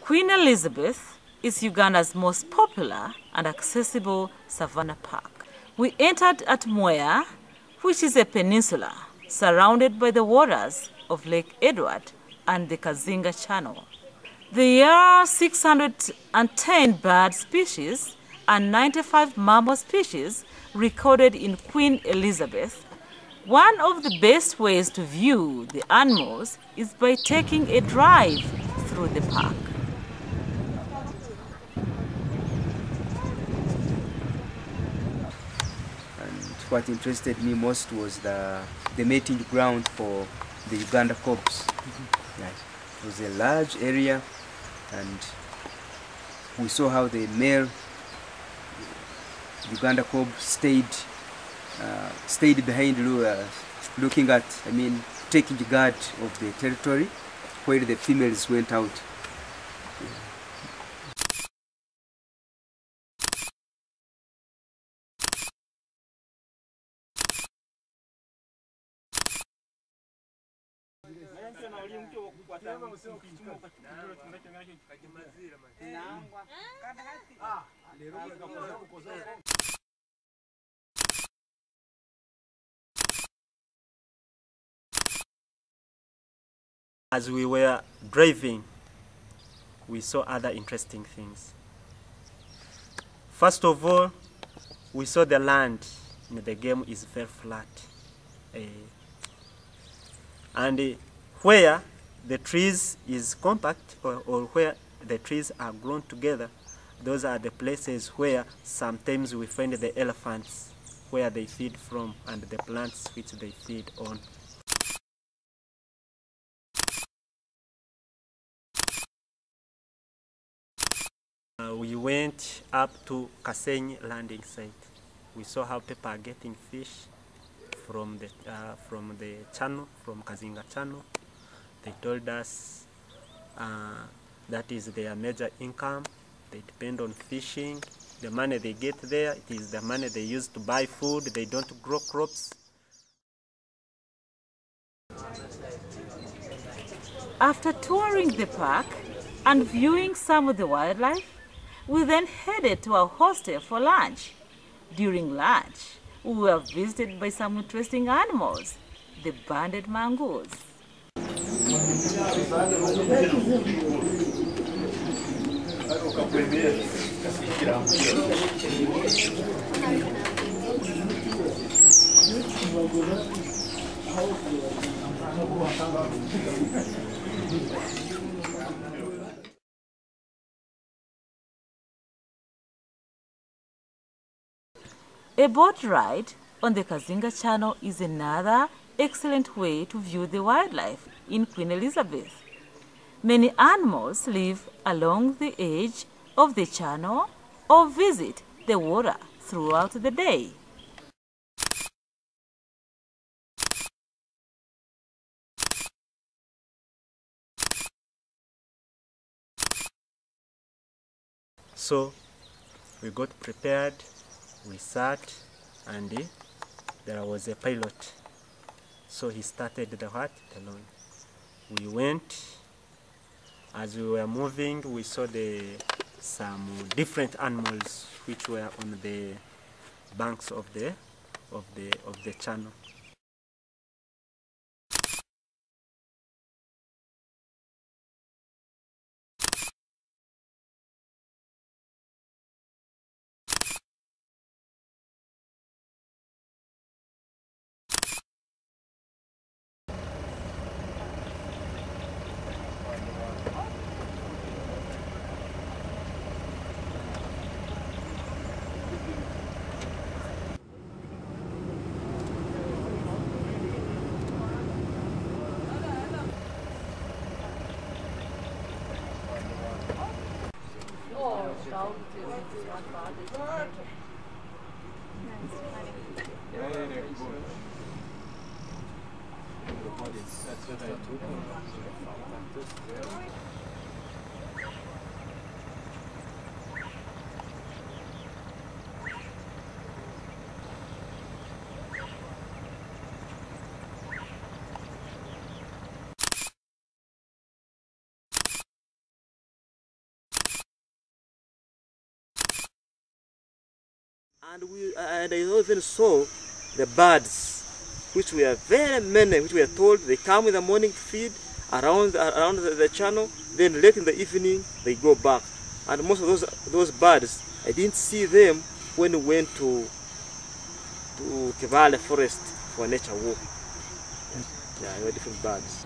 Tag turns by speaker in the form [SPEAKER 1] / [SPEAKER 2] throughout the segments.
[SPEAKER 1] Queen Elizabeth is Uganda's most popular and accessible savanna park. We entered at Mweya, which is a peninsula surrounded by the waters of Lake Edward and the Kazinga Channel. There are 610 bird species and 95 mammal species recorded in Queen Elizabeth. One of the best ways to view the animals is by taking a drive through the park.
[SPEAKER 2] And what interested me most was the mating ground for the Uganda cobs. Yes. It was a large area, and we saw how the male Uganda cob stayed behind, looking at, taking guard of the territory where the females went out.
[SPEAKER 3] As we were driving, we saw other interesting things. First of all, we saw the land in the game is very flat. And where the trees is compact, or where the trees are grown together, those are the places where sometimes we find the elephants, where they feed from, and the plants which they feed on. We went up to Kasiisi landing site. We saw how people are getting fish from the channel, from Kazinga Channel. They told us that is their major income. They depend on fishing. The money they get there, it is the money they use to buy food. They don't grow crops.
[SPEAKER 1] After touring the park and viewing some of the wildlife, we then headed to our hostel for lunch. During lunch, we were visited by some interesting animals, the banded mongoose. A boat ride on the Kazinga Channel is another excellent way to view the wildlife in Queen Elizabeth. Many animals live along the edge of the channel or visit the water throughout the day.
[SPEAKER 3] So we got prepared, we sat, and there was a pilot. So he started the loan. We went. As we were moving, we saw some different animals which were on the banks of the channel.
[SPEAKER 4] And I even saw the birds, which were very many, which were told they come in the morning to feed around the channel, then late in the evening they go back. And most of those birds, I didn't see them when we went to Kibale forest for a nature walk. Yeah, they were different birds.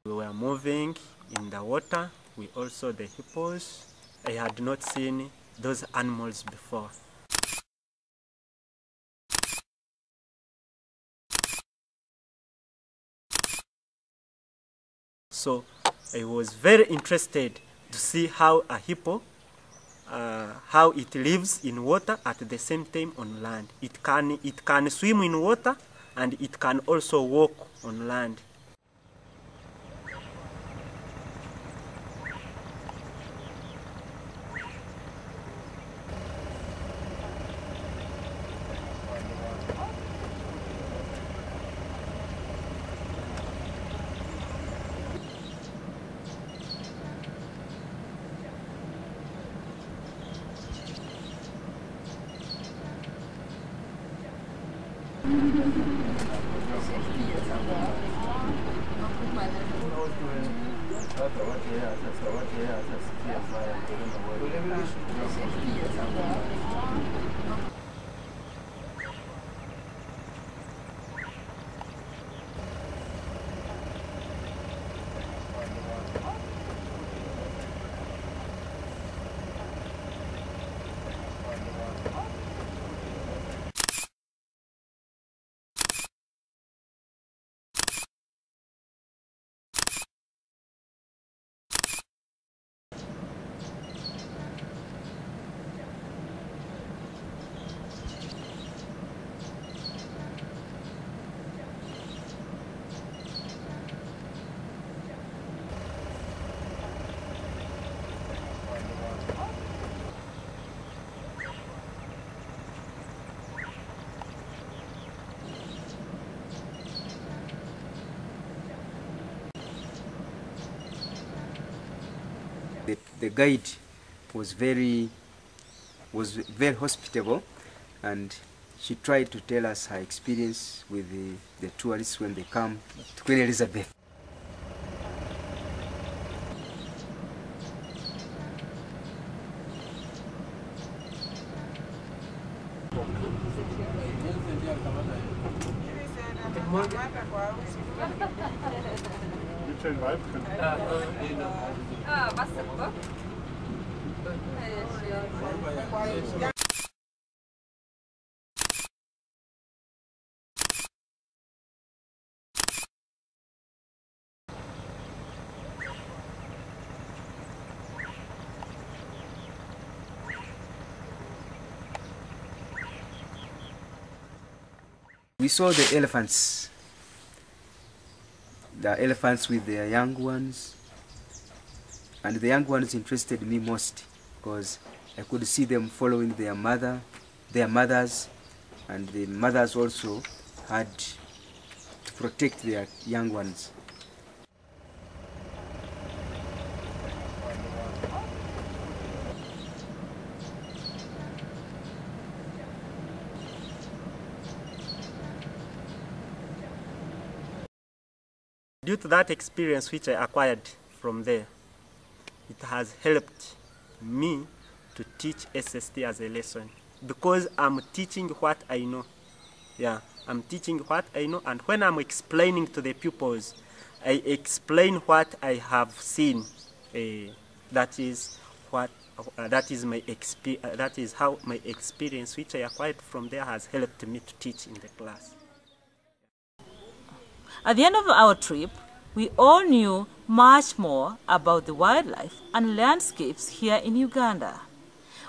[SPEAKER 3] We were moving in the water. We also the hippos. I had not seen those animals before. So I was very interested to see how a hippo, how it lives in water at the same time on land. It can swim in water and it can also walk on land.
[SPEAKER 2] The guide was very hospitable, and she tried to tell us her experience with the tourists when they come to Queen Elizabeth. We saw the elephants with their young ones, and the young ones interested me most because I could see them following their mothers, and the mothers also had to protect their young ones.
[SPEAKER 3] Due to that experience which I acquired from there, it has helped me to teach SST as a lesson, because I'm teaching what I know. Yeah, I'm teaching what I know, and when I'm explaining to the pupils, I explain what I have seen. That is how my experience, which I acquired from there, has helped me to teach in the class.
[SPEAKER 1] At the end of our trip, we all knew much more about the wildlife and landscapes here in Uganda.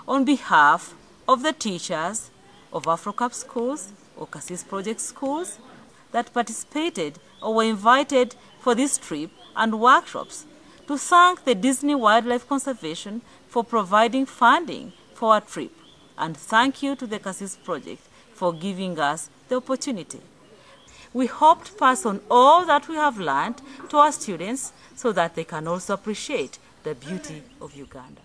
[SPEAKER 1] On behalf of the teachers of AfroCup schools or Kasiisi project schools that participated or were invited for this trip and workshops, to thank the Disney Wildlife Conservation for providing funding for our trip, and thank you to the Kasiisi project for giving us the opportunity. We hope to pass on all that we have learned to our students so that they can also appreciate the beauty of Uganda.